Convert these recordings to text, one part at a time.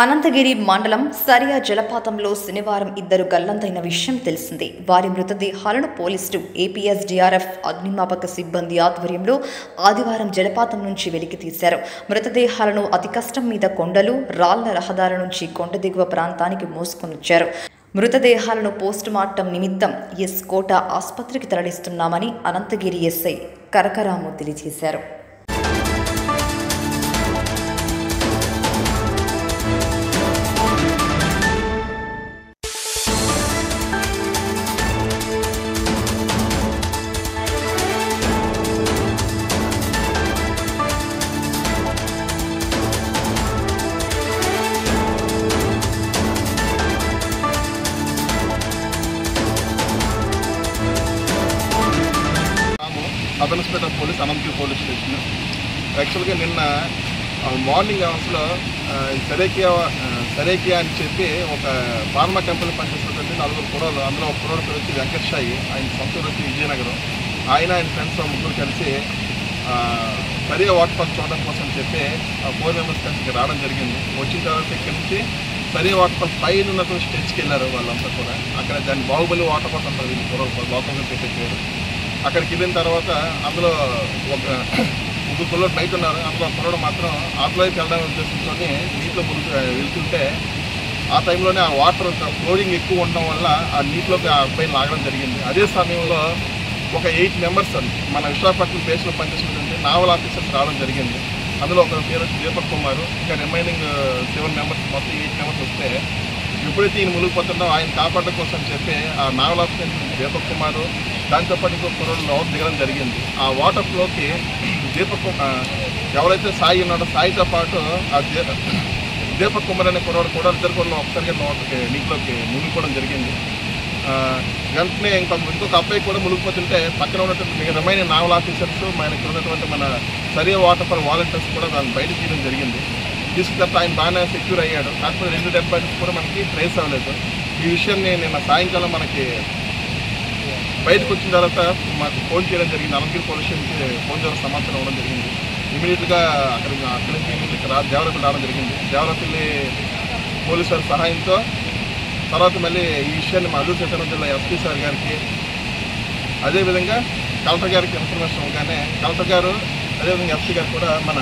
అనంతగిరి మండలం సరియా జలపాతంలో శనివారం ఇద్దరు గల్లంతైన విషయం తెలిసిందే. వారి మృతదేహాలను పోలీసులు, ఏపీఎస్డీఆర్ఎఫ్ అగ్నిమాపక సిబ్బంది ఆధ్వర్యంలో ఆదివారం జలపాతం నుంచి వెలికి తీశారు. మృతదేహాలను అతి కష్టం మీద కొండలు, రాళ్ల రహదారి నుంచి కొండ దిగువ ప్రాంతానికి మోసుకొనొచ్చారు. మృతదేహాలను పోస్టుమార్టం నిమిత్తం కోట ఆసుపత్రికి తరలిస్తున్నామని అనంతగిరి ఎస్ఐ కరకరాము తెలియజేశారు. అదనస్పేట పోలీస్, అనంతగిరి పోలీస్ స్టేషన్. యాక్చువల్గా నిన్న మార్నింగ్ అవర్స్లో సరేకియా అని చెప్పి ఒక ఫార్మా కంపెనీ పనిచేస్తున్నటువంటి 4 కుర్రోళ్ళు, అందులో ఒక కుర్రోడు పేరు వచ్చి వెంకటేషాయి, ఆయన సొంత వచ్చి విజయనగరం. ఆయన ఫ్రెండ్స్ ముగ్గురు కలిసి సరియా వాటర్ ఫాల్స్ చూడడం కోసం చెప్పి 4 మెంబర్స్ కలిసి రావడం జరిగింది. వచ్చిన తర్వాత ఇక్కడి నుంచి సరియా వాటర్ ఫాల్స్ పైన ఉన్నటువంటి స్టేజ్కి వెళ్ళారు వాళ్ళంతా కూడా. అక్కడ దాన్ని బాహుబలి వాటర్ ఫాల్స్ అంటారు, వీళ్ళు కుర్రోళ్ళు లోకంగా పెట్టేసారు. అక్కడికి వెళ్ళిన తర్వాత అందులో ఒక 3 కుర్రోళ్ళు బయట ఉన్నారు. అందులో కుర్రోడు మాత్రం ఆటలోకి వెళ్ళడానికి ఉద్దేశంతో నీటిలో వెళ్తుంటే ఆ టైంలోనే ఆ వాటర్ ఫ్లోరింగ్ ఎక్కువ ఉండడం వల్ల ఆ నీటిలోకి ఆ అబ్బాయిని లాగడం జరిగింది. అదే సమయంలో ఒక 8 మెంబర్స్ మన విశాఖపట్నం బేస్లో పనిచేసినటువంటి నావల్ ఆఫీసర్స్ రావడం జరిగింది. అందులో ఒక పేరు వచ్చి దీపక్ కుమార్, ఇంకా రిమైనింగ్ 7 మెంబర్స్, మొత్తం 8 మెంబర్స్ వస్తే ఎప్పుడైతే ఈయన మునిగిపోతుందో ఆయన కాపాడడం కోసం చెప్పి ఆ నావల్ ఆఫీసర్ దీపక్ కుమార్, దాంతోపాటు ఇంకో కుర్రోడు లోపల దిగడం జరిగింది. ఆ వాటర్ ఫ్లోకి ఎవరైతే సాయి ఉన్నాడో సాయితో పాటు ఆ దీపక్ కుమార్ అనే కుర్రోడు కూడా ఇద్దరు కూడా ఒకసారిగా నీటిలోకి మునిగిపోవడం జరిగింది. వెంటనే ఇంకొక అబ్బాయి కూడా మునిగిపోతుంటే పక్కన ఉన్నటువంటి రిమైనింగ్ నావల్ ఆఫీసర్స్, మనకి ఉన్నటువంటి మన సరియా వాటర్ ఫాల్ వాలంటీర్స్ కూడా దాన్ని బయట తీయడం జరిగింది. తీసుకున్న తర్వాత ఆయన బాగానే సెక్యూర్ అయ్యాడు. కాకపోతే 2 డెడ్ బాడీస్ కూడా మనకి ట్రేస్ అవ్వలేదు. ఈ విషయాన్ని నిన్న సాయంకాలం మనకి బయటకు వచ్చిన తర్వాత మాకు ఫోన్ చేయడం జరిగింది. అనంతగిరి పోలీస్ స్టేషన్కి ఫోన్ ద్వారా సమాచారం ఇవ్వడం జరిగింది. ఇమీడియట్గా అక్కడి నుంచి ఇక్కడ దేవరపల్లి రావడం జరిగింది. దేవరపల్లి పోలీసు వారి సహాయంతో తర్వాత మళ్ళీ ఈ విషయాన్ని మా అల్లూరు సీతారామరాజు జిల్లా ఎస్పీ సార్ గారికి, అదేవిధంగా కలెక్టర్ గారికి ఇన్ఫర్మేషన్ ఇవ్వగానే కలెక్టర్ గారు, అదేవిధంగా ఎస్పీ గారు కూడా మన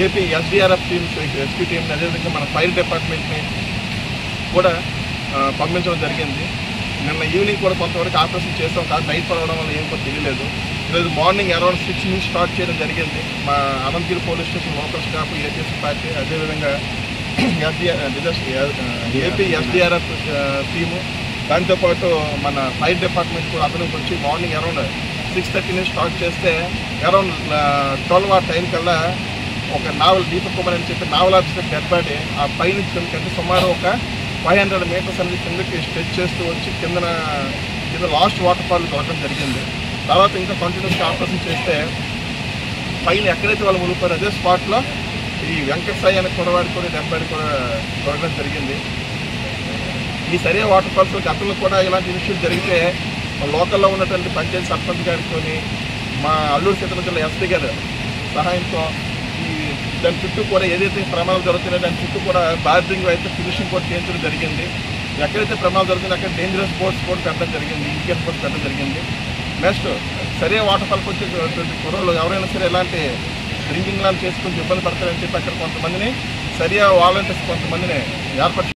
ఏపీ ఎస్డీఆర్ఎఫ్ టీమ్స్, రెస్క్యూ టీమ్ని, అదేవిధంగా మన ఫైర్ డిపార్ట్మెంట్ని కూడా పంపించడం జరిగింది. నిన్న ఈవినింగ్ కూడా కొంతవరకు ఆపరేషన్ చేస్తాం, కానీ నైట్ పడవడం వల్ల ఏం కూడా తెలియలేదు. ఈరోజు మార్నింగ్ అరౌండ్ 6 నుంచి స్టార్ట్ చేయడం జరిగింది. మా Ananthagiri police station local staff, APS party, అదేవిధంగా ఏపీ ఎస్డీఆర్ఎఫ్ టీము, దాంతోపాటు మన ఫైర్ డిపార్ట్మెంట్ కూడా అతనికి వచ్చి మార్నింగ్ అరౌండ్ 6:30 నుంచి స్టార్ట్ చేస్తే అరౌండ్ 12 ఆ టైం కల్లా ఒక నావల్ దీపక్ కుమార్ అని చెప్పి నావల్ ఆఫీసర్ డెడ్ బాడీ ఆ పైనుంచి కిందకి సుమారు ఒక 500 మీటర్స్ అనేది కిందకి స్ట్రెచ్ చేస్తూ వచ్చి కింద లాస్ట్ వాటర్ ఫాల్ దొరకడం జరిగింది. తర్వాత ఇంకా కంటిన్యూస్గా ఆపరేషన్ చేస్తే పైన ఎక్కడైతే వాళ్ళు మునిగిపోయారో అదే స్పాట్లో ఈ వెంకటసాయి అనే కురవాడి కూడా డెడ్ బాడీ కూడా దొరకడం జరిగింది. ఈ సరియా వాటర్ ఫాల్స్ గతంలో కూడా ఇలాంటి ఇష్యూలు జరిగితే లోకల్లో ఉన్నటువంటి పంచాయతీ సర్పంచ్ గారితో, మా అల్లూరు సీతారామరాజు జిల్లా ఎస్పీ గారు సహాయంతో దాని చుట్టూ కూడా ఏదైతే ప్రమాదాలు జరుగుతున్నాయో దాని చుట్టూ కూడా బార్డరింగ్ అయితే ఫినిషింగ్ కూడా చేయించడం జరిగింది. ఎక్కడైతే ప్రమాదాలు జరుగుతుందో అక్కడ డేంజరస్ బోట్స్ కూడా పెట్టడం జరిగింది, ఇండికేషన్ బోట్స్ పెట్టడం జరిగింది. నెక్స్ట్ సరియా వాటర్ ఫాల్కి వచ్చేటువంటి కుర్రోళ్ళు ఎవరైనా సరే ఎలాంటి డ్రింకింగ్ లాంటి చేసుకుని ఇబ్బంది పడతారని చెప్పి అక్కడ కొంతమందిని సరియా వాలంటీర్స్ కొంతమందిని ఏర్పరిచి